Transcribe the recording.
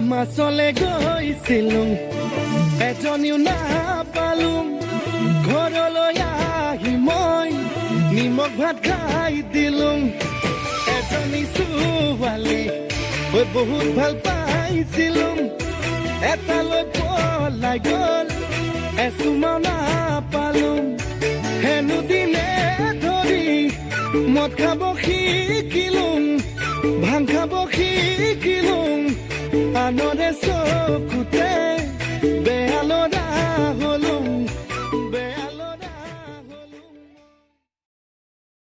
মাছলে গৈছিলুং এজনীও নাপালুং ঘৰলৈ আহি মই নিমখ ভাত খাই দিলুং এজনী ছোৱালী ঐ বহুত ভাল পাইছিলুং এটালৈ পলাই গ'ল এচুমাও নাপালুং হেনো দিনে ধৰি মদ খাব শিকিলুং ভাং খাব শিকিলুং আনৰে চকুতে বেয়া ল'ৰা